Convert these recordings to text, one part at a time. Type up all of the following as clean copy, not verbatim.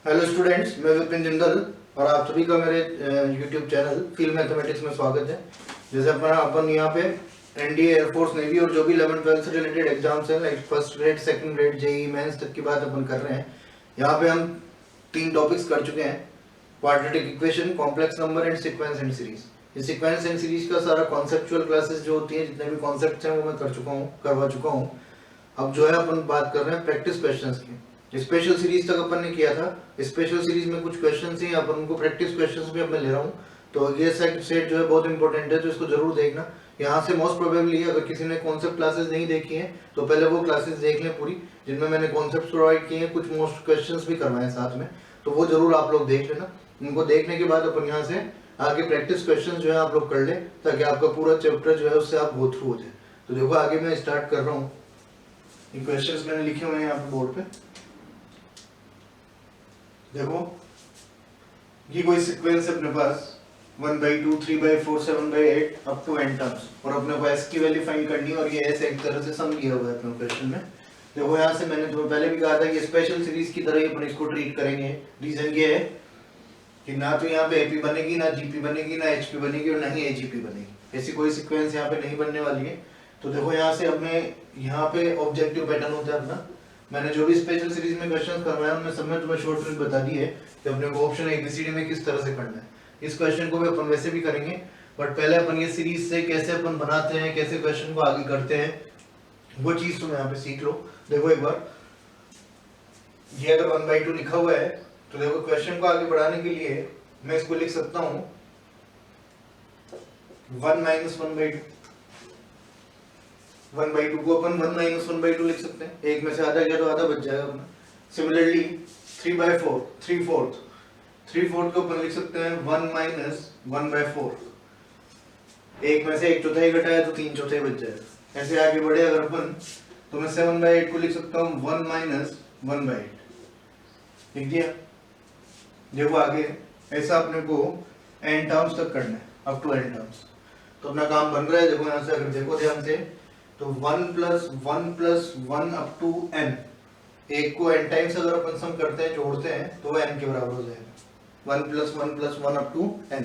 Hello students, मैं विपिन जिंदल और आप सभी का मेरे यूट्यूब चैनल फील्ड मैथमेटिक्स में स्वागत है। जैसे अपन यहाँ पे एनडीए, एयरफोर्स, नेवी और जो भी 11-12 से रिलेटेड एग्जाम्स हैं, like first grade, second grade, JE mains तक की बात अपन कर रहे हैं। यहाँ पे हम 3 टॉपिक्स कर चुके हैं: quadratic equation, complex number and sequence and series. ये सीक्वेंस एंड सीरीज का सारा कॉन्सेप्चुअल क्लासेस जो होती है, जितने भी कॉन्सेप्ट्स हैं वो मैं करवा चुका हूँ। अब जो है अपन बात कर रहे हैं प्रैक्टिस क्वेश्चंस की। स्पेशल सीरीज तक अपन ने किया था। स्पेशल सीरीज में कुछ क्वेश्चंस ही अपन उनको प्रैक्टिस क्वेश्चंस भी अब मैं ले रहा हूँ। तो ये सेट जो है बहुत इंपॉर्टेंट है, तो इसको जरूर देखना। यहाँ से मोस्ट प्रोबेबली अगर किसी ने कॉन्सेप्ट क्लासेस नहीं देखी हैं तो पहले वो क्लासेस देख लें पूरी, जिनमें मैंने कॉन्सेप्ट प्रोवाइड किए हैं, कुछ मोस्ट क्वेश्चंस भी करवाए साथ में। तो वो जरूर आप लोग देख लेना। उनको देखने के बाद अपन यहाँ से आगे प्रैक्टिस क्वेश्चन जो है आप लोग कर ले, ताकि आपका पूरा चैप्टर जो है उससे आप गो थ्रू हो जाए। तो देखो आगे मैं स्टार्ट कर रहा हूँ। क्वेश्चंस मैंने लिखे हुए हैं यहाँ पे बोर्ड पे। देखो ये कोई सीक्वेंस है अपने पास 1/2, 3/4, 7/8 अप टू n टर्म्स, और अपने को s की वैल्यू फाइंड करनी है। और ये ऐसे एक तरह से सम दिया हुआ है अपने क्वेश्चन में। देखो यहाँ से मैंने तुम्हें पहले भी कहा था कि स्पेशल सीरीज की तरह ही अपन इसको ट्रीट करेंगे। रीजन ये है कि ना तो यहाँ पे एपी बनेगी, ना जीपी बनेगी, ना एचपी बनेगी, और ना ही एजीपी बनेगी। ऐसी कोई सीक्वेंस यहाँ पे नहीं बनने वाली है। तो देखो यहाँ से हमें यहाँ पे ऑब्जेक्टिव पैटर्न होता है अपना। मैंने जो भी स्पेशल सीरीज में क्वेश्चन करवाए उनमें सब में तुम्हें शॉर्ट ट्रिक बता दी है कि अपने को ऑप्शन एबीसीडी में किस तरह से करना है। इस क्वेश्चन को भी अपन वैसे भी करेंगे, बट पहले अपन ये सीरीज से कैसे अपन बनाते हैं, कैसे क्वेश्चन को आगे करते हैं, वो चीज तुम यहाँ पे सीख लो। देखो एक बार, ये अगर 1/2 लिखा हुआ है तो देखो क्वेश्चन को आगे बढ़ाने के लिए मैं इसको लिख सकता हूँ 1 - 1/2। 1/2 को अपन 1 - 1/2 लिख सकते हैं। एक में से आधा गया तो आधा बच जाएगा अपना। सिमिलरली 3/4, 3/4 को अपन लिख सकते हैं 1 - 1/4। एक में से 1/4 घटाया तो 3/4 बच जाएगा। ऐसे आगे बढ़े अगर अपन, तो मैं 7/8 को लिख सकता हूँ 1 - 1/8। लिख दिया। देखो आगे ऐसा अपने को n टर्म्स तक करना है, अप टू n टर्म्स। तो अपना काम बन रहा है। देखो यहाँ से अगर देखो ध्यान से, तो 1 + 1 + 1 अप टू n, एक को n टाइम्स अगर अपन सम करते हैं, जोड़ते हैं, तो वो n के बराबर हो जाएगा। 1 + 1 + 1 अप टू n।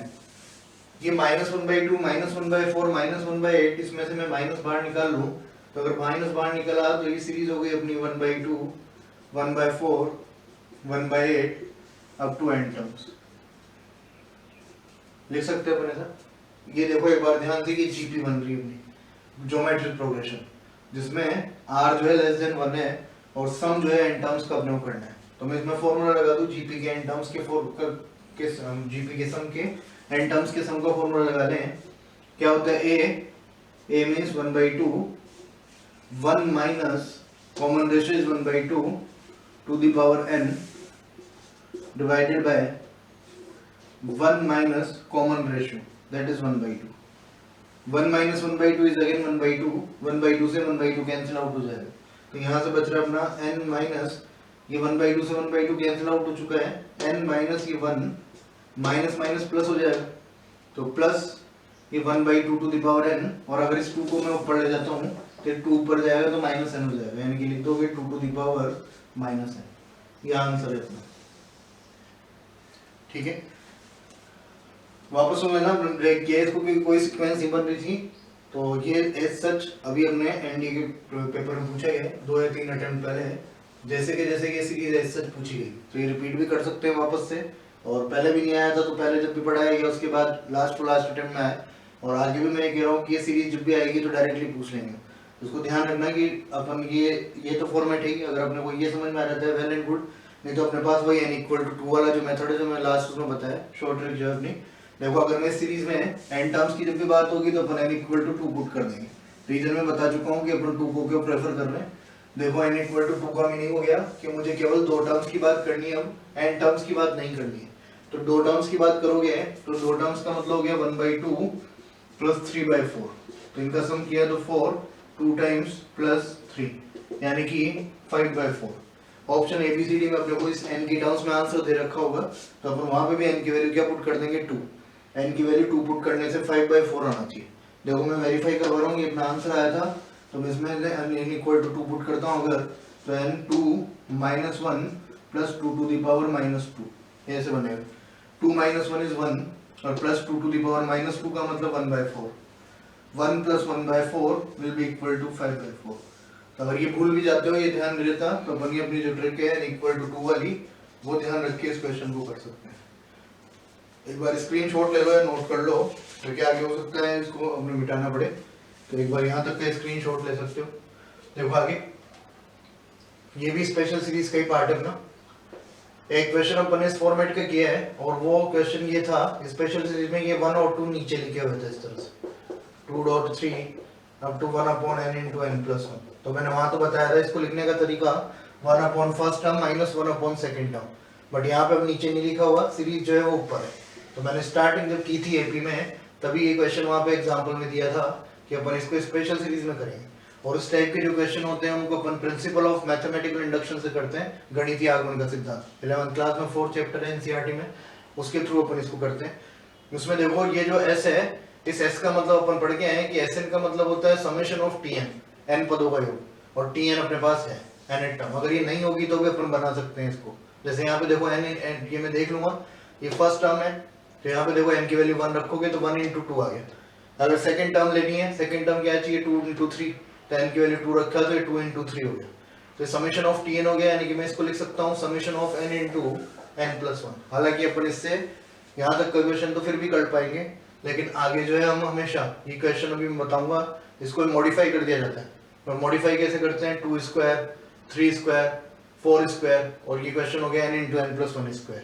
ये -1/2, -1/4, -1/8, इसमें से मैं माइनस बाहर निकाल लूं, तो अगर माइनस बाहर निकला तो ये सीरीज हो गई अपनी 1/2, 1/4, 1/8 अप टू n टर्म्स। लिख सकते हैं अपन ऐसा। ये देखो एक बार ध्यान से कि जीपी बन रही है अपनी ज्योमेट्रिक प्रोग्रेशन, जिसमें r जो है <1 है और सम जो है n टर्म्स का अपने को करना है। तो मैं इसमें फॉर्मूला लगा दूं, जीपी के n टर्म्स के जीपी के सम के n टर्म्स के सम का फॉर्मूला लगा लें। क्या होता है? a means 1/2, 1 minus common ratio is 1/2 to the power n divided by 1 minus common ratio, that is 1/2। 1 - 1/2 is again 1/2। 1/2 से 1/2 कैंसिल आउट हो जाएगा, तो यहाँ से बच रहा अपना n माइनस, ये 1/2 से 1/2 कैंसिल आउट हो चुका है, n माइनस ये 1, माइनस माइनस प्लस हो जाएगा, तो प्लस ये 1/2 टू द पावर n। और अगर इस 2 को मैं ऊपर ले जाता हूँ तो 2 ऊपर जाएगा तो -n हो जाएगा, यानी कि लिख दोगे 2 टू द पावर -n। ये आंसर है अपना। ठीक है, वापस में ना ब्रेक किया इसको, क्योंकि कोई सीक्वेंस नहीं बन रही थी। तो ये एज सच अभी हमने एनडीए के पेपर में पूछा गया, 2 या 3 अटेम्प्ट पहले है। जैसे कि ये सीरीज एज सच पूछी गई, तो ये रिपीट भी कर सकते हैं वापस से। और पहले भी नहीं आया था तो पहले जब भी पढ़ाया गया उसके बाद लास्ट टू लास्ट अटेम्प्ट में आया। और आगे भी मैं कह रहा हूँ कि ये सीरीज जब भी आएगी तो डायरेक्टली पूछ लेंगे। उसको ध्यान रखना कि अपन ये तो फॉर्मेट है कि अगर अपने को ये समझ में आ जाता है वेल एंड गुड, नहीं तो अपने पास वही n = 2 वाला जो मेथड है जो मैं लास्ट उसमें बताया, शॉर्ट ट्रिक जो है अपनी। देखो अगर मैं सीरीज में n टर्म्स की जब भी बात होगी तो अपन n = 2 पुट कर देंगे। रीजन में बता चुका हूँ कि अपन 2 को क्यों प्रेफर कर रहे हैं। देखो n = 2 का मीनिंग हो गया कि मुझे केवल 2 टर्म्स की बात करनी है, अब n टर्म्स की बात नहीं करनी है। तो 2 टर्म्स की बात करोगे तो 2 टर्म्स का मतलब हो गया 1/2 + 3/4। तो इनका सम किया तो 4, 2 टाइम्स प्लस 3, यानी कि 5/4। ऑप्शन एबीसीडी में अपने को इस n की टर्म्स में आंसर दे रखा होगा, तो अपन वहां पे भी n की वैल्यू क्या पुट कर देंगे? 2। n की वैल्यू 2 पुट करने से 5/4 आना चाहिए। देखो मैं वेरीफाई करवा रहा हूँ, ये अपना आंसर आया था, तो मैं इसमें n = 2 पुट करता हूँ अगर, तो n 2 - 1 plus 2 to the power -2, ऐसे बनेगा। 2 - 1 इज 1 और प्लस 2 टू द पावर -2 का मतलब 1/4। 1 + 1/4 विल बी इक्वल टू 5/4। तो अगर ये भूल भी जाते हो, ये ध्यान नहीं रहता, तो अपन ये अपनी जो ट्रिक है n = 2 वाली, वो ध्यान रख के इस क्वेश्चन को कर सकते हैं। एक बार स्क्रीनशॉट ले लो या नोट कर लो, तो क्या आगे हो सकता है इसको अपने मिटाना पड़े, तो एक बार यहाँ तक का स्क्रीनशॉट ले सकते हो। देखो आगे, ये भी स्पेशल सीरीज का ही पार्ट है ना। एक क्वेश्चन अपन इस फॉर्मेट का किया है, और वो क्वेश्चन ये था स्पेशल सीरीज में, ये 1 और 2 नीचे लिखे हुए थे इस तरह से, 2.3 up to 1/n × n+1। तो मैंने वहां तो बताया था इसको लिखने का तरीका 1/1st term - 1/2nd term, but यहाँ पे अब नीचे नहीं लिखा हुआ, सीरीज जो है वो ऊपर है। तो मैंने स्टार्टिंग जब की थी एपी में, तभी ये क्वेश्चन वहाँ पे एग्जाम्पल में दिया था कि अपन इसको स्पेशल सीरीज में करेंगे। और उस टाइप के जो क्वेश्चन होते हैं उनको अपन प्रिंसिपल ऑफ मैथमेटिकल इंडक्शन से करते हैं, गणितीय आगमन का सिद्धांत। 11th क्लास में 4th चैप्टर है एनसीईआरटी में, उसके थ्रू अपन इसको करते हैं। उसमें देखो ये जो एस है, इस एस का मतलब अपन पढ़ के आए कि एस एन का मतलब होता है summation of T N, N पदों का योग, और टी एन अपने पास है एन टर्म। अगर ये नहीं होगी तो भी अपन बना सकते हैं इसको। जैसे यहाँ पे देखो एन ये मैं देख लूंगा, ये फर्स्ट टर्म है, तो यहाँ पे देखो एन की वैल्यू 1 रखोगे तो 1 × 2 आ गया। अगर सेकंड टर्म लेनी है, सेकंड टर्म क्या चाहिए, 2 × 3, तो एन की वैल्यू 2 रखा तो ये 2 × 3 हो गया। तो समेशन ऑफ टी एन हो गया, यानी कि मैं इसको लिख सकता हूँ समेशन ऑफ एन × n+1। हालांकि अपन इससे यहाँ तक का क्वेश्चन तो फिर भी कर पाएंगे, लेकिन आगे जो है हम हमेशा, ये क्वेश्चन अभी मैं बताऊंगा, इसको मॉडिफाई कर दिया जाता है। और मॉडिफाई कैसे करते हैं, 2 स्क्वायर, 3 स्क्वायर, 4 स्क्वायर, और ये क्वेश्चन हो गया n × n+1 स्क्वायर।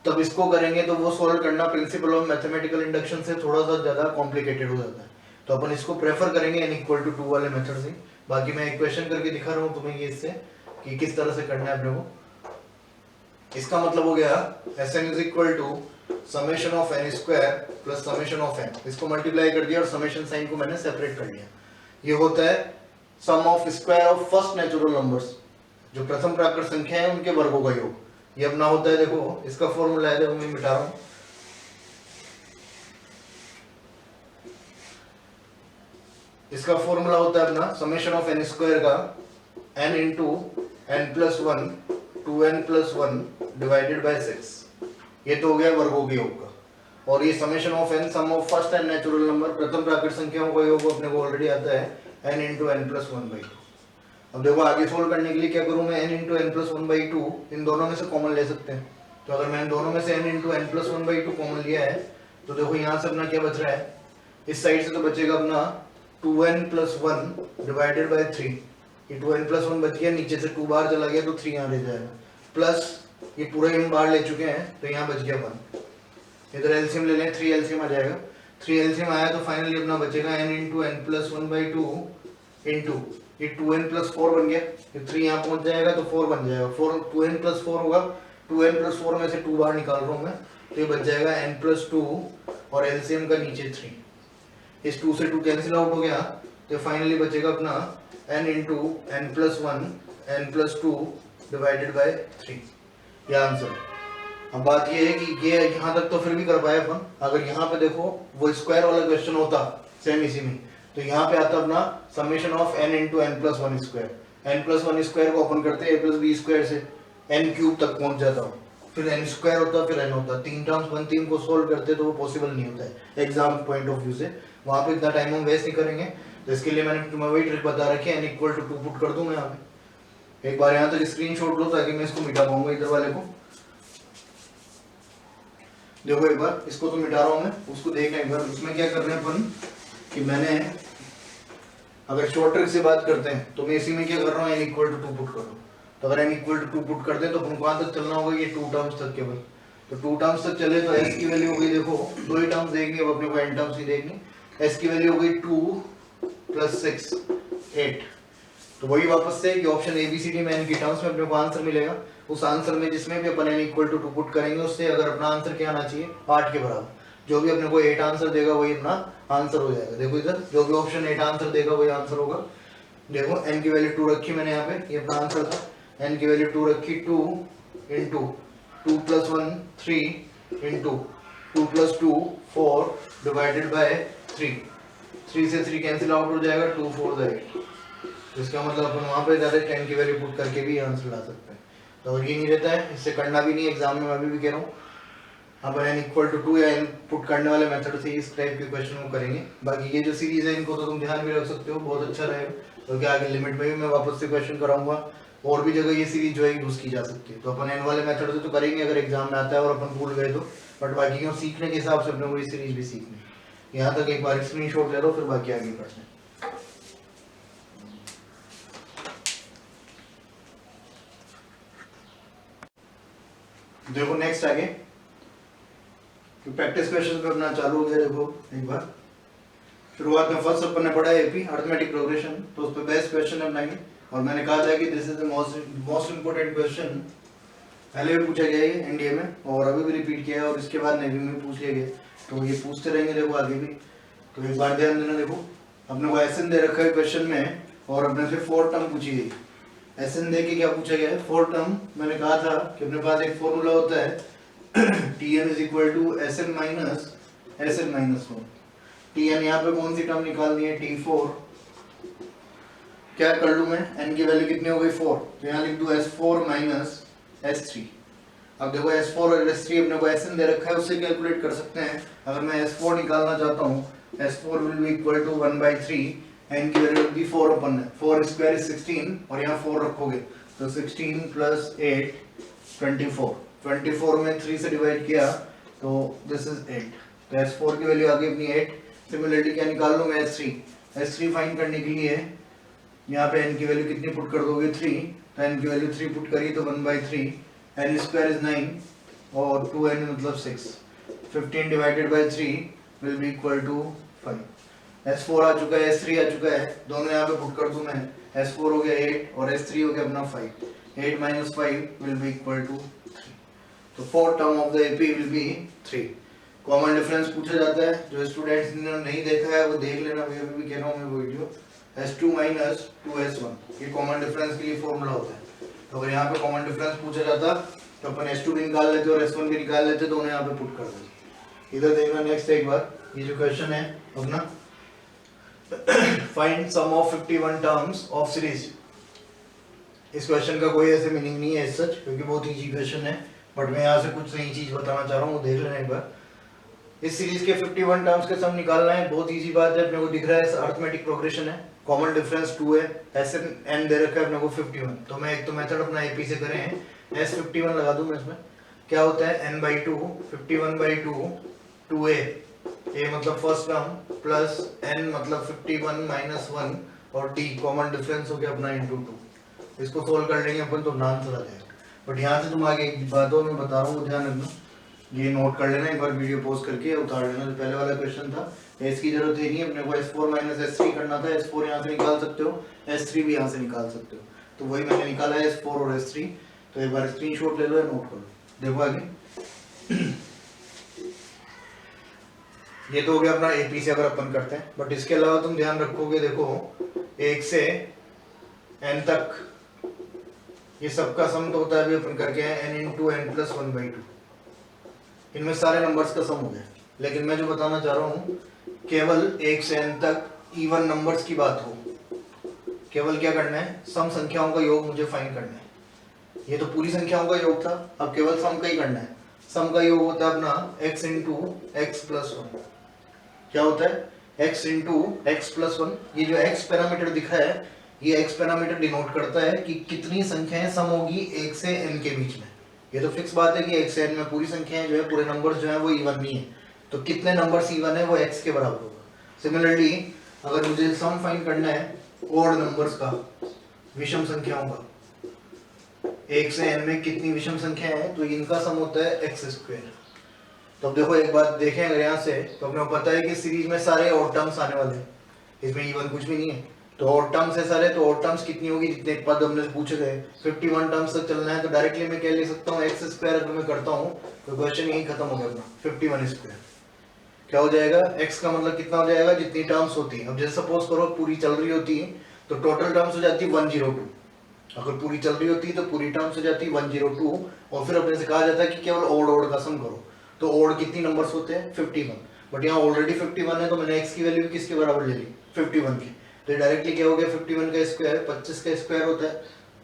तब इसको करेंगे तो वो सॉल्व करना प्रिंसिपल ऑफ मैथमेटिकल इंडक्शन से थोड़ा सा ज्यादा कॉम्प्लिकेटेड हो जाता है, तो अपन इसको प्रेफर करेंगे n = 2 वाले मेथड से। बाकी मैं एक क्वेश्चन करके दिखा रहा हूँ तुम्हें ये इससे कि किस तरह से करना है अपने को। इसका मतलब हो गया Sn = summation of n square plus summation of n, इसको मल्टीप्लाई कर दिया और समेशन साइन को मैंने सेपरेट कर लिया। ये होता है sum of square of first natural numbers, जो प्रथम प्राकृत संख्या है उनके वर्गों का योग। ये अपना होता है, देखो इसका फॉर्मूला है, देखो मैं मिटा रहा हूं। इसका फॉर्मूला होता है अपना समेशन ऑफ n स्क्वायर का n × n+1 2n+1 divided by 6। ये तो हो गया वर्गों के योग का। और ये summation of n sum of first N natural number, प्रथम प्राकृत संख्याओं का योग अपने को ऑलरेडी आता है n × n+1/2। अब देखो आगे सोल्व करने के लिए क्या करूं मैं, n × n+1/2 इन दोनों में से कॉमन ले सकते हैं। तो अगर मैंने दोनों में से n × n+1/2 कॉमन लिया है, तो देखो यहाँ से अपना क्या बच रहा है, इस साइड से तो बचेगा अपना 2n+1 डिवाइडेड बाय 3। ये 2n+1 बच गया, नीचे से 2 बाहर चला गया तो 3 यहाँ रह जाएगा, प्लस ये पूरा हम बाहर ले चुके हैं तो यहाँ बच गया 1। इधर एलसीएम ले लें, 3 एलसीएम आ जाएगा। 3 एलसीएम आया तो फाइनली अपना बचेगा n × n+1/2 इंटू ये 2n+4 बन गया, ये 3 यहाँ पहुंच जाएगा तो 4 बन जाएगा। 2n+4 होगा, 2n+4 में से 2 बाहर निकाल रहा हूँ मैं, तो ये बच जाएगा n+2 और एलसीएम का नीचे 3। इस 2 से 2 कैंसिल आउट हो गया, तो फाइनली बचेगा अपना n × n+1 n+2 divided by 3। ये आंसर। अब बात ये है कि ये यहाँ तक तो फिर भी कर पाए अपन। अगर यहाँ पे देखो वो स्क्वायर वाला क्वेश्चन होता सेम इसी में, तो यहाँ पे आता अपना summation of n × n+1 square. n+1 square को अपन करते हैं a + b स्क्वायर से, n³ तक पहुंच जाता हूँ, फिर n स्क्वायर होता, फिर n होता। 3 टर्म्स बनती, इनको सोल्व करते तो वो पॉसिबल नहीं होता है एग्जाम पॉइंट ऑफ व्यू से। वहाँ पे इतना टाइम हम वेस्ट नहीं करेंगे, तो इसके लिए मैंने तुम्हें वही ट्रिक बता रखी है, n = 2 पुट कर दूँ मैं यहाँ पे। एक बार यहाँ तक स्क्रीनशॉट लो ताकि मैं इसको मिटा पाऊंगा इधर वाले को। देखो एक बार इसको तो मिटा रहा हूं मैं, उसको देखना एक बार। उसमें क्या कर रहे हैं अपन कि मैंने, अगर शॉर्ट ट्रिक से बात करते हैं तो मैं इसी में क्या कर रहा हूँ, n = 2 पुट करो। तो अगर n = 2 पुट कर दें तो अपन को कहाँ तक चलना होगा, ये 2 टर्म्स तक केवल। तो 2 टर्म्स तक चले तो s की वैल्यू हो गई, देखो 2 ही टर्म्स देखनी, अब अपने को n टर्म्स ही देखनी। s की वैल्यू हो गई 2 + 6 8। तो वही वापस से कि option A B C D में n की टर्म्स में अपने को आंसर मिलेगा। उस आंसर में जिसमें भी अपन n = 2 पुट करेंगे, उससे अगर अपना आंसर क्या आना चाहिए, 8 के बराबर। जो भी अपने को 8 आंसर देगा वही अपना आंसर हो जाएगा। देखो इधर जो भी ऑप्शन 8 आंसर देगा वही आंसर होगा। देखो n की वैल्यू 2 रखी मैंने यहाँ पे, ये अपना आंसर था। n की वैल्यू 2 रखी, 2 × 2 + 1 3 × 2 + 2 4 डिवाइडेड बाय 3। 3 से 3 कैंसिल आउट हो जाएगा, 2 4 8। इसका मतलब अपन वहाँ पे डायरेक्ट n की वैल्यू पुट करके भी आंसर ला सकते हैं। तो अगर ये नहीं रहता है, इससे करना भी नहीं एग्जाम में, मैं अभी भी कह रहा हूँ, अपन n इक्वल टू 2 या n पुट करने वाले मेथड से इस टाइप के क्वेश्चन को करेंगे। बाकी ये जो सीरीज है इनको तो तुम ध्यान में रख सकते हो, बहुत अच्छा रहेगा, क्योंकि आगे लिमिट में भी मैं वापस से क्वेश्चन कराऊंगा, और भी जगह ये सीरीज जो है यूज की जा सकती है। तो अपन n वाले मेथड से तो करेंगे अगर एग्जाम में आता है और अपन भूल गए तो, बट बाकी क्यों सीखने के हिसाब से अपने को ये सीरीज भी सीखनी। यहाँ तक एक बार स्क्रीनशॉट ले लो, फिर बाकी आगे पढ़ते हैं। देखो नेक्स्ट आगे प्रैक्टिस क्वेश्चन पे अपना चालू हो गया। देखो एक बार शुरुआत में फर्स्ट अपन ने पढ़ा है एपी अरिथमेटिक प्रोग्रेशन, तो उस पे बेस्ट क्वेश्चन अपनाएंगे। और मैंने कहा था कि this is the most important question, पहले भी पूछा गया है एनडीए में और अभी भी रिपीट किया है, और इसके बाद नेवी में पूछ लिया गया, तो ये पूछते रहेंगे देखो आगे भी। तो एक बार ध्यान देना, देखो अपने को एसएन दे रखा है क्वेश्चन में और अपने से 4 टर्म पूछी गई। एसएन दे के क्या पूछा गया है, 4 टर्म। मैंने कहा था कि अपने पास एक फॉर्मूला होता है Tn is equal to Sn minus Sn-1। Tn यहाँ पे कौन सी टर्म निकालनी है, T4। क्या कर लूँ मैं, n की वैल्यू कितनी हो गई 4, तो यहाँ लिख दूँ S4 minus S3। अब देखो S4 और S3 अपने को Sn दे रखा है, उससे कैलकुलेट कर सकते हैं। अगर मैं S4 निकालना चाहता हूँ, S4 will be equal to 1/3, n की वैल्यू होगी 4 अपन है, 4 स्क्वायर इज 16 और यहाँ 4 रखोगे तो 16 प्लस 8 24, 24 में 3 से डिवाइड किया तो दिस इज 8, तो S4 की वैल्यू आ गई अपनी 8। सिमिलरली क्या निकाल लूँ मैं, S3 फाइंड करने के लिए यहाँ पे n की वैल्यू कितनी पुट कर दोगे 3, तो n की वैल्यू 3 पुट करी तो 1/3, n स्क्वायर इज 9 और 2n मतलब 6, 15 divided by 3 will be equal to 5। S4 आ चुका है, S3 आ चुका है, दोनों यहाँ पे पुट कर दूं मैं, S4 हो गया 8 और S3 हो गया अपना 5, 8 minus 5 will be equal to 3। तो 4 term of the AP will be 3। Common difference पूछा जाता है, जो स्टूडेंट्स ने नहीं देखा है वो देख लेना, मैं अभी भी कह रहा हूँ मैं वो वीडियो, S2 minus 2S1 ये कॉमन डिफरेंस के लिए फॉर्मूला होता है। तो अगर यहाँ पे कॉमन डिफरेंस पूछा जाता तो अपन S2 भी निकाल लेते और S1 भी निकाल लेते, दोनों यहाँ पे पुट कर देते। इधर देखना नेक्स्ट एक बार, ये जो क्वेश्चन है अपना find sum of 51 terms of series. इस क्वेश्चन का कोई ऐसे मीनिंग नहीं है सच, क्योंकि बहुत इजी क्वेश्चन है, बट मैं यहाँ से कुछ नई चीज बताना चाह रहा हूँ, देख लेना एक बार। इस सीरीज के 51 टर्म्स के सम निकालना है, बहुत इजी बात है, अपने को दिख रहा है अरिथमेटिक प्रोग्रेशन है, कॉमन डिफरेंस 2 है, Sn n दे रखा है अपने को 51। तो मैं एक तो मेथड अपना एपी से करें हैं, S51 लगा दूं मैं इसमें, क्या होता है n/2, 51/2 2a, a मतलब फर्स्ट टर्म प्लस n मतलब 51 minus 1 और t कॉमन डिफरेंस हो गया अपना into 2। इसको सोल्व कर लेंगे अपन तो नाम चला जाएगा, बट यहाँ से तुम आगे एक बातों में बता रहा हूँ, ध्यान रखना, ये नोट कर लेना एक बार, वीडियो पॉज करके उतार लेना। जो पहले वाला क्वेश्चन था इसकी जरूरत ही नहीं, अपने को S4 minus S3 करना था, S4 यहाँ से निकाल सकते हो, S3 भी यहाँ से निकाल सकते हो, तो वही मैंने निकाला है S4 और S3। तो एक बार स्क्रीनशॉट ले लो या नोट कर लो, देखो आगे। ये तो हो गया अपना एपी से अगर अपन करते हैं, बट इसके अलावा तुम ध्यान रखोगे, देखो 1 से n तक ये सबका सम तो होता है, अभी अपन करके हैं n into n plus 1/2, इनमें सारे नंबर्स का सम हो गया। लेकिन मैं जो बताना चाह रहा हूँ, केवल 1 से n तक इवन नंबर्स की बात हो, केवल क्या करना है, सम संख्याओं का योग मुझे फाइंड करना है। ये तो पूरी संख्याओं का योग था, अब केवल सम का ही करना है। सम का योग होता है अपना x into x plus 1। क्या होता है x into x plus 1। ये जो x पैरामीटर दिखा है, ये x पैरामीटर डिनोट करता है कि कितनी संख्याएं सम होगी 1 से n के बीच में। ये तो फिक्स बात है कि 1 से n में पूरी संख्याएं जो है, पूरे नंबर्स जो है वो इवन नहीं है, तो कितने नंबर्स इवन है वो x के बराबर होगा। सिमिलरली अगर मुझे सम फाइंड करना है ऑड नंबर्स का, विषम संख्याओं का, 1 से n में कितनी विषम संख्याएं हैं, तो इनका सम होता है x²। तो अब देखो एक बात देखें अगर यहाँ से, तो अपने को पता है कि सीरीज में सारे ऑड टर्म्स आने वाले हैं, इसमें इवन कुछ भी नहीं है, तो ऑड टर्म्स है सारे, तो ऑड टर्म्स कितनी होगी, जितने पद हमने पूछे थे 51 टर्म्स तक चलना है, तो डायरेक्टली मैं क्या लिख सकता हूँ, x² अगर मैं करता हूँ तो क्वेश्चन यही खत्म हो गया अपना, 51²। क्या हो जाएगा, x का मतलब कितना हो जाएगा, जितनी टर्म्स होती है। अब जैसे सपोज करो पूरी चल रही होती है तो टोटल टर्म्स हो जाती है 102, अगर पूरी चल रही होती है तो पूरी टर्म्स हो जाती है 102, और फिर अपने से कहा जाता है कि केवल ऑड का सम करो, तो ऑड कितनी नंबर्स होते हैं 51, बट यहाँ ऑलरेडी 51 है, तो मैंने x की वैल्यू किसके बराबर ले ली, 51 की, तो डायरेक्टली क्या हो गया, 51 का स्क्वायर 25 का स्क्वायर होता है,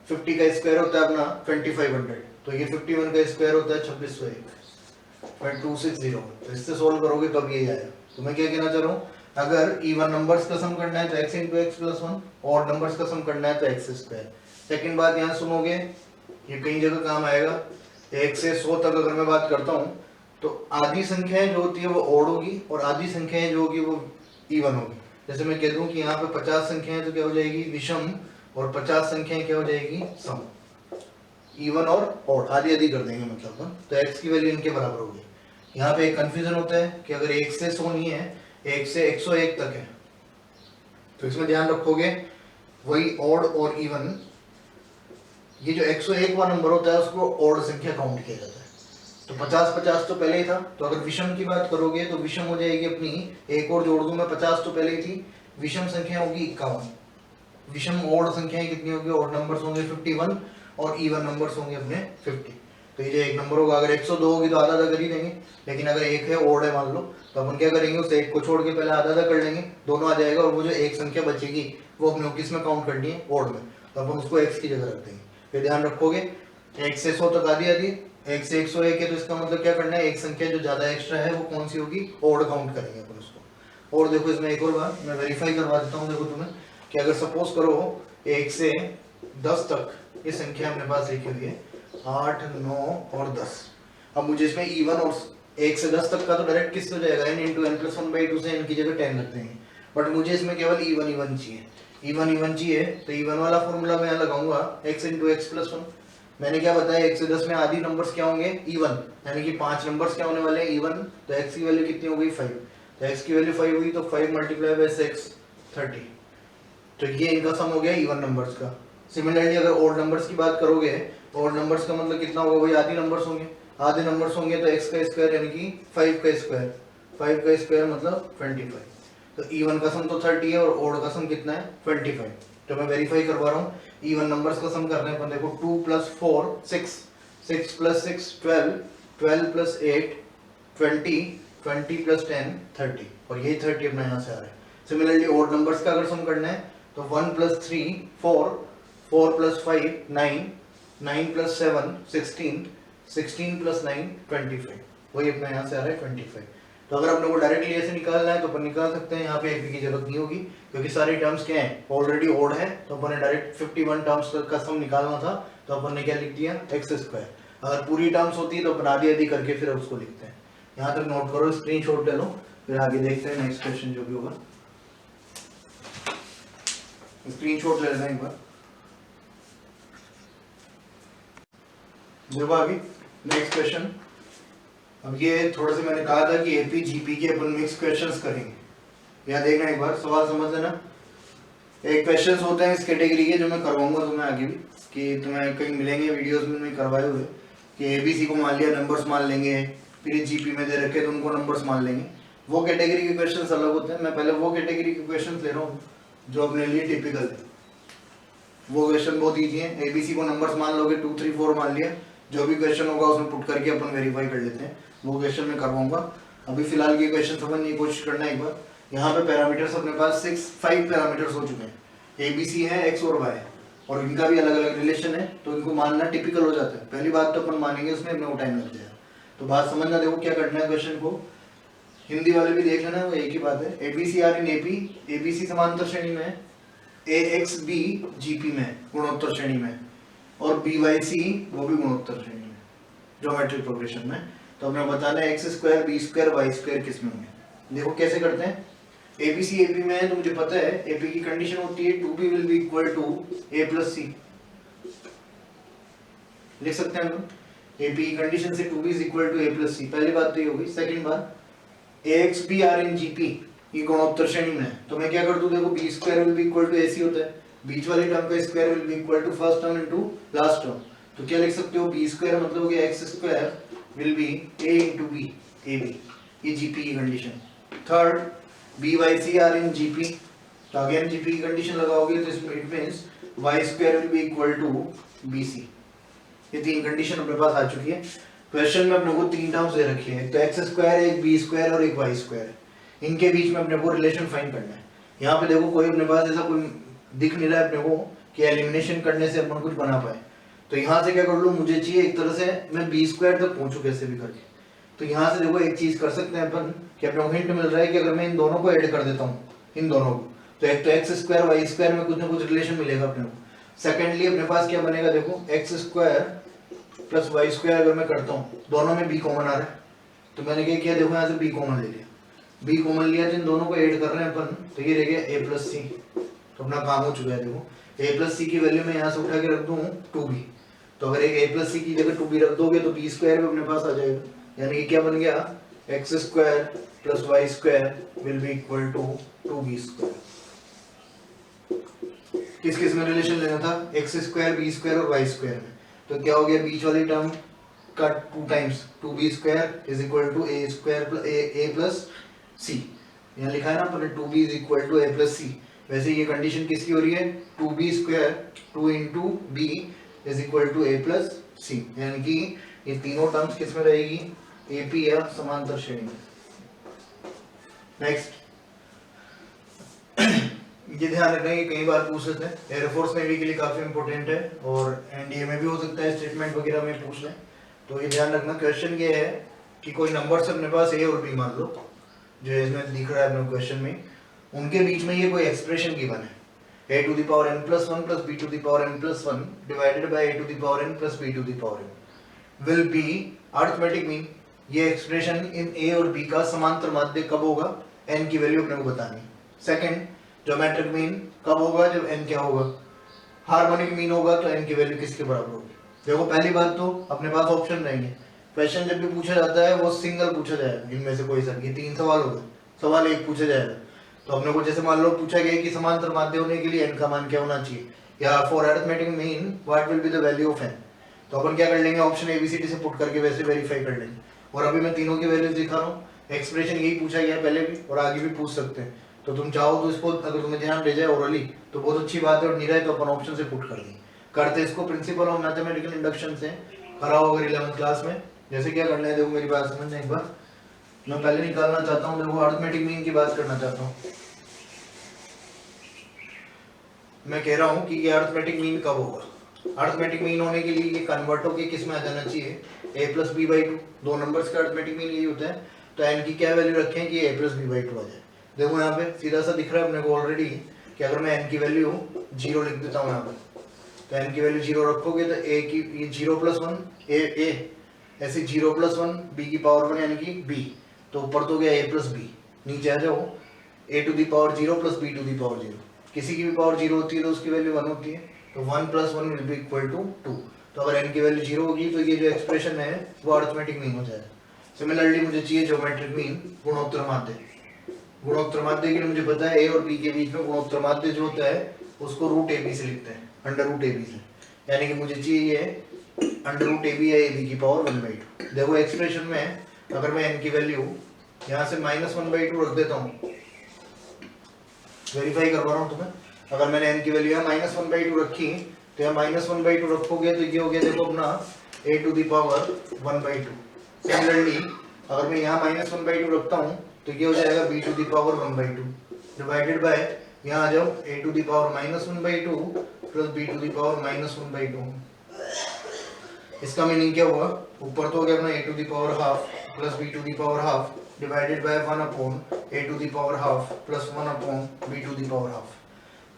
50 का स्क्वायर होता है अपना 2500, तो ये 51 का स्क्वायर होता है 2601.260। तो इससे सोल्व करोगे तब ये आएगा। तो मैं क्या कहना चाह रहा हूँ, अगर इवन नंबर्स का सम करना है तो x into x plus one, और नंबर्स का सम करना है तो एक्स स्क्वायर। सेकेंड बात यहाँ सुनोगे, ये कई जगह काम आएगा। 1 से 100 तक अगर मैं बात करता हूँ तो आधी संख्याएं जो होती है वो ओड होगी और आधी संख्याएं जो होगी वो इवन होगी। जैसे मैं कह दूं कि यहाँ पे 50 संख्याएं तो क्या हो जाएगी विषम, और 50 संख्याएं क्या हो जाएगी सम। इवन और ओड आधी आधी कर देंगे मतलब, तो x की वैल्यू इनके बराबर होगी। यहाँ पे एक कंफ्यूजन होता है कि अगर 1 से 100 नहीं है, 1 से 101 तक है, तो इसमें ध्यान रखोगे वही ओड और इवन, ये जो 101 वाला नंबर होता है उसको ओड संख्या काउंट किया जाता है। तो 50-50 तो पहले ही था, तो अगर विषम की बात करोगे तो विषम हो जाएगी अपनी, एक और जोड़ दूं मैं, 50 तो पहले ही थी, विषम संख्या होगी 51। विषम ओड संख्याएं कितनी होगी, ओड नंबर्स होंगे 51 और इवन नंबर्स होंगे अपने 50। तो ये जो एक नंबर होगा, अगर 102 होगी तो आधा आधा कर ही देंगे, लेकिन अगर एक है ओड है मान लो, तो अपन क्या करेंगे उस एक को छोड़ के पहले आधा आधा कर लेंगे, दोनों आ जाएगा, और वो जो एक संख्या बचेगी वो अपने किस में काउंट करनी है, ओड में, तो अपन उसको एक्स की जगह रख देंगे। फिर ध्यान रखोगे 1 से 100 तक आधी आधी, 1 से 101 है, तो इसका मतलब क्या करना है, एक संख्या जो ज्यादा एक्स्ट्रा है वो कौन सी होगी, ओड काउंट करेंगे अपन उसको। और देखो इसमें एक और बात मैं वेरीफाई करवा देता हूँ, देखो तुम्हें कि अगर सपोज करो 1 से 10 तक ये संख्या अपने पास लिखी हुई है 8, 9 और 10। अब मुझे इसमें इवन और 1 से 10 तक का तो डायरेक्ट किस हो जाएगा, n इंटू एन प्लस 1/2 से n की जगह 10 रख देंगे, बट मुझे इसमें केवल इवन इवन चाहिए, इवन चाहिए, तो इवन वाला फॉर्मूला मैं लगाऊंगा x इंटू एक्स प्लस 1। मैंने क्या बताया 1 से 10 में आधी नंबर्स क्या होंगे इवन, यानी कि 5 नंबर्स क्या होने वाले हैं इवन, तो x की वैल्यू कितनी हो गई 5, तो x की वैल्यू 5 हुई, तो 5 मल्टीप्लाई बाय 6 30, तो ये इनका सम हो गया इवन नंबर्स का। सिमिलरली अगर ओड नंबर्स की बात करोगे, ओड नंबर्स का मतलब कितना होगा, वही आधी नंबर्स होंगे, आधे नंबर्स होंगे तो x का स्क्वायर यानी कि 5 का स्क्वायर, 5 का स्क्वायर मतलब 25, तो इवन का सम तो 30 है और ओड का सम कितना है 25। तो मैं वेरीफाई करवा रहा हूँ, इवन नंबर्स का सम करने पर देखो 2 + 4 6, 6 + 6 12, 12 + 8 20, 20 + 10 30, और यही 30 अपना यहाँ से आ रहा है। सिमिलरली ओड नंबर्स का अगर सम करना है तो 1 + 3 4, 4 + 5 9, 9 + 7 16, 16 + 9 25, वही अपना यहाँ से आ रहा है 25। तो अगर अपने को डायरेक्टली ऐसे निकालना है तो अपन निकाल सकते हैं, यहाँ पे एपी की जरूरत नहीं होगी क्योंकि सारी टर्म्स क्या है ऑलरेडी ओड है, तो अपन ने डायरेक्ट 51 टर्म्स का सम निकालना था, तो अपन ने क्या लिख दिया एक्स स्क्वायर। अगर पूरी टर्म्स होती है तो अपन आधी आधी करके फिर उसको लिखते हैं। यहाँ तक नोट करो, स्क्रीनशॉट ले लो, फिर आगे देखते हैं नेक्स्ट क्वेश्चन जो भी होगा। स्क्रीनशॉट ले लेना एक बार। देखो आगे नेक्स्ट क्वेश्चन। अब ये थोड़ा सा मैंने कहा था कि एपी जीपी के अपन मिक्स क्वेश्चंस करेंगे, यहाँ देखना एक बार, सवाल समझ लेना। एक क्वेश्चंस होते हैं इस कैटेगरी के जो मैं करवाऊंगा तुम्हें आगे भी, कि तुम्हें कहीं मिलेंगे वीडियोस में मैं करवाए हुए, कि एबीसी को मान लिया नंबर्स मान लेंगे, फिर जीपी में दे रखे तो उनको नंबर्स मान लेंगे। वो कैटेगरी के क्वेश्चंस अलग होते हैं, मैं पहले वो कैटेगरी के क्वेश्चंस ले रहा हूँ जो अपने लिए टिपिकल है। वो क्वेश्चन बहुत ईजी है, एबीसी को नंबर्स मान लोगे 2 3 4 मान लिया, जो भी क्वेश्चन होगा उसमें पुट करके अपन वेरीफाई कर लेते हैं, वो क्वेश्चन मैं करवाऊंगा। अभी फिलहाल ये क्वेश्चन समझने की कोशिश करना एक बार। यहाँ पे पैरामीटर्स अपने पास 5 पैरामीटर्स हो चुके हैं, एबीसी है एक्स और वाई, और इनका भी अलग अलग रिलेशन है, तो इनको मानना टिपिकल हो जाता है। पहली बात तो अपन मानेंगे, उसमें अपने को टाइम लग जाएगा, तो बात समझना। देखो क्या करना है क्वेश्चन को, हिंदी वाले भी देख लेना, वो एक ही बात है। ABC are in AP, ABC समांतर श्रेणी में है, ए एक्स बी जीपी में गुणोत्तर श्रेणी में, और बी वाई सी वो भी गुणोत्तर श्रेणी में ज्योमेट्रिक प्रोग्रेशन में। तो हमें बताना है X square B square Y square किस में होंगे। देखो कैसे करते हैं, एबीसी एपी में है तो मुझे पता है एपी की कंडीशन होती है 2b will be equal to a + c, लिख सकते हैं हम। एपी की कंडीशन से 2b is equal to a + c, पहली बात तो ये होगी। सेकंड बात, ax b r in gp ये गुणोत्तर श्रेणी में है, तो मैं क्या कर दूं, देखो b square will be equal to ac होता है, बीच वाली टर्म का square will be equal to first term into last term, तो क्या लिख सकते हो, b स्क्वायर मतलब हो गया x square will be a into b, ab, ये gp की condition. Third, b y c are in gp, तो अगेन gp की कंडीशन लगाओगे तो इसमें it means y square will be equal to bc। ये तीन कंडीशन अपने पास आ चुकी है। क्वेश्चन में अपने को तीन टर्म्स दे रखी है, एक तो एक्स स्क्वायर है, एक बी स्क्वायर और एक वाई स्क्वायर है, इनके बीच में अपने को रिलेशन फाइंड करना है। यहाँ पे देखो कोई अपने पास ऐसा कोई दिख नहीं रहा है अपने को कि एलिमिनेशन करने से अपन कुछ बना पाए। तो यहाँ से क्या कर लूँ, मुझे चाहिए एक तरह से मैं बी स्क्वायर तक पहुँचूँ कैसे भी करके। तो यहाँ से देखो एक चीज कर सकते हैं अपन कि अपने को हिंट मिल रहा है कि अगर मैं इन दोनों को ऐड कर देता हूँ, इन दोनों को, तो एक तो एक्स स्क्वायर वाई स्क्वायर में कुछ ना कुछ रिलेशन मिलेगा अपने को। सेकेंडली अपने पास क्या बनेगा, देखो X square plus Y square अगर मैं करता हूँ, दोनों में बी कॉमन आ रहा है, तो मैंने क्या किया, देखो यहाँ से बी कॉमन ले लिया, बी कॉमन लिया तो इन दोनों को ऐड कर रहे हैं अपन, तो ये रह गया ए प्लस सी। तो अपना काम हो चुका है। देखो ए प्लस सी की वैल्यू मैं यहाँ से उठा के रख दूँ 2b, तो अगर एक ए प्लस सी की जगह 2b रख दोगे तो बी स्क्वायर भी अपने पास आ जाएगा, यानी कि क्या बन गया, X square plus Y square will be equal to 2b square. किस किस में रिलेशन लेना था, एक्स स्क्वायर बी स्क्वायर और वाई स्क्वायर में। तो क्या हो गया, बीच वाली टर्म का 2 times 2b square is equal to A square A plus C. यहाँ लिखा है ना अपने 2b is equal to A plus C. वैसे ये कंडीशन किसकी हो रही है, 2b square 2 into B is equal to A plus C, यानी कि ये तीनों टर्म्स किस में रहेगी, एपी या समांतर श्रेणी में। नेक्स्ट ये ध्यान रखना कि कई बार पूछ लेते हैं, एयरफोर्स नेवी के लिए काफी इंपॉर्टेंट है और एनडीए में भी हो सकता है, स्टेटमेंट वगैरह में पूछ लें। तो ये ध्यान रखना, क्वेश्चन ये है कि कोई नंबर से अपने पास ए और बी मान लो, जो इसमें दिख रहा है अपने क्वेश्चन में, उनके बीच में ये कोई एक्सप्रेशन गिवन है, a to the power n plus 1 plus b to the power n plus 1 divided by a to the power n plus b to the power n will be arithmetic mean। ये expression in a और b का समांतर माध्य कब होगा, n की value अपने को बतानी है। सेकंड, ज्योमेट्रिक मीन कब होगा, जब n क्या होगा, हार्मोनिक मीन होगा तो n की वैल्यू किसके बराबर होगी। देखो पहली बात तो अपने पास ऑप्शन रहेंगे, क्वेश्चन जब भी पूछा जाता है वो सिंगल पूछा जाएगा, इनमें से कोई सा, ये 3 सवाल होगा, सवाल एक पूछा जाएगा। तो अपने को जैसे मान लो पूछा गया कि समांतर माध्य होने के लिए n का मान क्या होना चाहिए, या for arithmetic mean what will be the value of n, तो अपन क्या कर लेंगे, ऑप्शन ABCD से पुट करके वैसे वेरीफाई कर लेंगे। और अभी मैं तीनों की वैल्यूज दिखा रहा हूँ, एक्सप्रेशन यही पूछा गया पहले भी और आगे भी पूछ सकते हैं। तो तुम चाहो तो इसको, अगर तुम्हें ध्यान रह जाए ओरली तो बहुत अच्छी बात है, और नहीं रहे तो अपन ऑप्शन से पुट कर देंगे। करते इसको प्रिंसिपल ऑफ मैथमेटिकल इंडक्शन से कराओ अगर 11th क्लास में। जैसे क्या करना है, देखो मेरी बात समझना एक बार, मैं पहले निकालना चाहता हूँ, देखो अरिथमेटिक मीन की बात करना चाहता हूँ। मैं कह रहा हूँ कि ये अरिथमेटिक मीन कब होगा, अरिथमेटिक मीन होने के लिए ये कन्वर्ट होकर किस में आ जाना चाहिए, a प्लस बी बाई 2, दो नंबर्स का अरिथमेटिक मीन यही होता है। तो n की क्या वैल्यू रखें कि a प्लस बी बाई 2 आ जाए। देखो यहाँ पे सीधा सा दिख रहा है अपने को ऑलरेडी कि अगर मैं n की वैल्यू 0 लिख देता हूँ यहाँ पे, तो n की वैल्यू 0 रखोगे तो a की ये 0 प्लस 1 a ऐसे 0 प्लस 1 b की पावर 1 यानी कि b, तो ऊपर तो गया a प्लस b, नीचे आ जाओ a to the power 0 plus b to the power 0, किसी की भी पावर 0 होती है तो उसकी वैल्यू 1 होती है, तो 1 plus 1 will be equal to 2। तो अगर n की वैल्यू 0 होगी तो ये जो एक्सप्रेशन है वो अरिथमेटिक मीन हो जाएगा। सिमिलरली मुझे चाहिए ज्योमेट्रिक मीन, गुणोत्तर माध्य। गुणोत्तर माध्य के लिए मुझे पता है a और b के बीच में गुणोत्तर माध्य जो होता है उसको रूट ab से लिखते हैं, अंडर रूट ab से, यानी कि मुझे चाहिए ये अंडर रूट ab या ab की पावर 1/2। देखो एक्सप्रेशन में अगर मैं n की वैल्यू यहाँ से -1/2 रख देता हूँ, वेरीफाई करवा रहा हूँ तुम्हें, अगर मैंने n की वैल्यू यहाँ -1/2 रखी तो यहाँ -1/2 रखोगे तो ये हो गया देखो अपना a to the power 1/2। Similarly अगर मैं यहाँ -1/2 रखता हूँ तो ये हो जाएगा b to the power 1/2 divided by, यहाँ आ जाओ a to the power -1/2 plus b to the power -1/2। इसका मीनिंग क्या हुआ, ऊपर तो हो गया अपना a to the power half plus b to the power half divided by 1 upon a to the power half plus 1 upon b to the power half.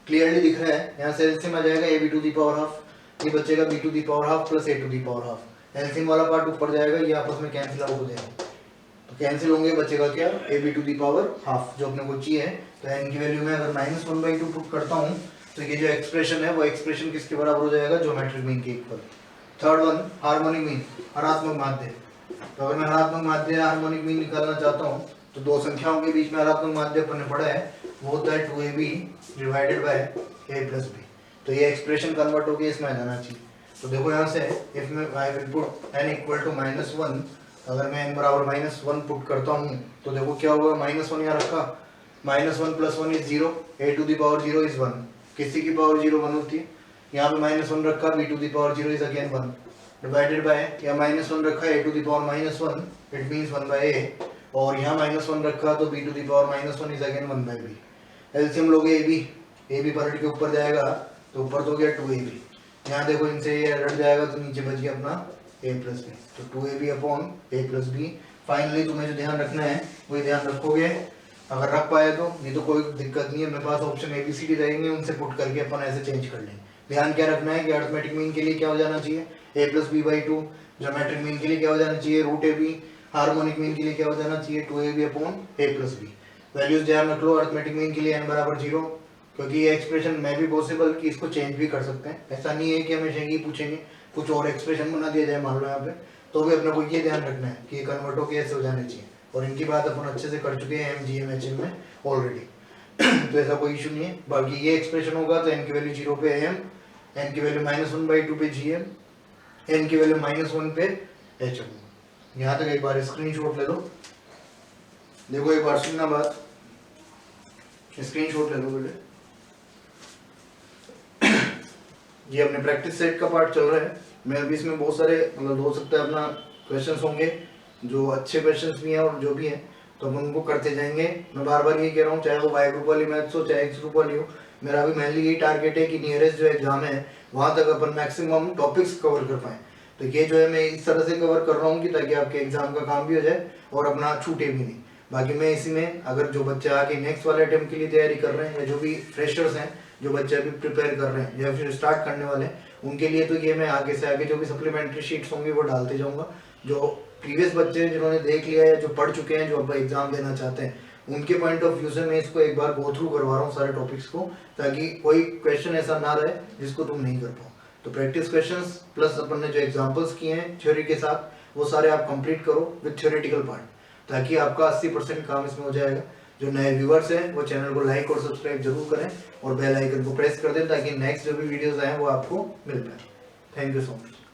Clearly दिख रहा है, यहाँ से एलसीएम आ जाएगा a b to the power half, ये बचेगा b to the power half plus a to the power half. LCM वाला part ऊपर जाएगा, ये आपस में कैंसिल आउट हो जाएगा, तो कैंसिल होंगे, बचेगा क्या, a b to the power half जो अपने को चाहिए। तो n की वैल्यू में अगर -1/2 पुट करता हूँ तो ये जो एक्सप्रेशन है वो एक्सप्रेशन किसके बराबर हो जाएगा, ज्योमेट्रिक मीन के equal. Third one, harmonic mean, हरात्मक माध्य। तो अगर मैं हरात्मक माध्य हार्मोनिक मीन निकालना चाहता हूँ तो दो संख्याओं के बीच में हरात्मक माध्य अपन ने पढ़ा है, वो होता है 2ab divided by a plus b। तो ये एक्सप्रेशन कन्वर्ट होकर इसमें आ जाना चाहिए। तो देखो यहाँ से इफ मैं I will put n equal to -1, अगर मैं n बराबर -1 पुट करता हूँ तो देखो क्या होगा, -1 यहाँ रखा, -1 plus 1 is 0, a to the power 0 is 1, किसी की पावर 0 1 होती है, यहाँ पे -1 रखा, b to the power 0 is again 1 divided by, यहाँ -1 रखा a to the power -1 it means 1/a, और यहाँ -1 रखा तो b to the power -1 is again 1/b। LCM लोगे ab, ab पर के ऊपर जाएगा तो ऊपर तो हो गया 2ab। यहाँ देखो इनसे ये हट जाएगा तो नीचे बच गया अपना a प्लस बी, तो 2ab upon a plus B. Finally तुम्हें जो ध्यान रखना है वही ध्यान रखोगे, अगर रख पाए तो, नहीं तो कोई दिक्कत नहीं है, मेरे पास option A B C D रहेंगे, उनसे पुट करके अपन ऐसे चेंज कर लेंगे। ध्यान क्या रखना है कि अरिथमेटिक मीन के लिए क्या हो जाना चाहिए a plus B by 2, geometric mean के लिए क्या हो जाना चाहिए root A B, harmonic mean के लिए क्या हो जाना चाहिए 2ab upon a plus B. Values ध्यान रख लो, अरिथमेटिक मीन के लिए n बराबर 0, क्योंकि ये एक्सप्रेशन में भी पॉसिबल कि इसको चेंज भी कर सकते हैं, ऐसा नहीं है कि हमेशा ही पूछेंगे, कुछ और एक्सप्रेशन बना दिया जाए मान लो यहाँ पे, तो भी अपने को ये ध्यान रखना है कि कन्वर्ट होकर ऐसे हो जाने चाहिए। और इनकी बात अपन अच्छे से कर चुके हैं MGMHM में ऑलरेडी तो ऐसा कोई इशू नहीं है। बाकी ये एक्सप्रेशन होगा तो n की वैल्यू 0 पे m, n की वैल्यू -1/2 पे gm, n की वैल्यू -1 पे hm। यहाँ तक एक बार स्क्रीनशॉट ले लो, देखो एक बार सुनना बात, स्क्रीनशॉट ले लो पहले। ये अपने प्रैक्टिस सेट का पार्ट चल रहा है, मैं अभी इसमें बहुत सारे मतलब हो सकता है अपना क्वेश्चंस होंगे जो अच्छे क्वेश्चंस भी हैं और जो भी हैं, तो हम उनको करते जाएंगे। मैं बार बार ये कह रहा हूँ, चाहे वो वाई ग्रुप वाली मैथ्स हो चाहे एक्स ग्रुप वाली हो, मेरा अभी मेनली यही टारगेट है कि नियरेस्ट जो एग्जाम है वहाँ तक अपन मैक्सिमम टॉपिक्स कवर कर पाएँ। तो ये जो है मैं इस तरह से कवर कर रहा हूँ कि ताकि आपके एग्जाम का काम भी हो जाए और अपना छूटे भी नहीं। बाकी मैं इसी में अगर जो बच्चे आगे नेक्स्ट वाले अटेम्प्ट के लिए तैयारी कर रहे हैं या जो भी फ्रेशर्स हैं, जो बच्चे अभी प्रिपेयर कर रहे हैं या फिर स्टार्ट करने वाले हैं, उनके लिए तो ये मैं आगे से आगे जो भी सप्लीमेंट्री शीट्स होंगी वो डालते जाऊंगा। जो प्रीवियस बच्चे हैं जिन्होंने देख लिया है, जो पढ़ चुके हैं, जो अब एग्जाम देना चाहते हैं, उनके पॉइंट ऑफ व्यू से मैं इसको एक बार गो थ्रू करवा रहा हूँ सारे टॉपिक्स को, ताकि कोई क्वेश्चन ऐसा ना रहे जिसको तुम नहीं कर पाओ। तो प्रैक्टिस क्वेश्चंस प्लस अपन ने जो एग्जांपल्स किए हैं थ्योरी के साथ, वो सारे आप कंप्लीट करो विद थ्योरेटिकल पार्ट, ताकि आपका 80% काम इसमें हो जाएगा। जो नए व्यूअर्स हैं वो चैनल को लाइक और सब्सक्राइब जरूर करें और बेल आइकन को प्रेस कर दें ताकि नेक्स्ट जो भी वीडियोस आए वो आपको मिल पाए। Thank you so much.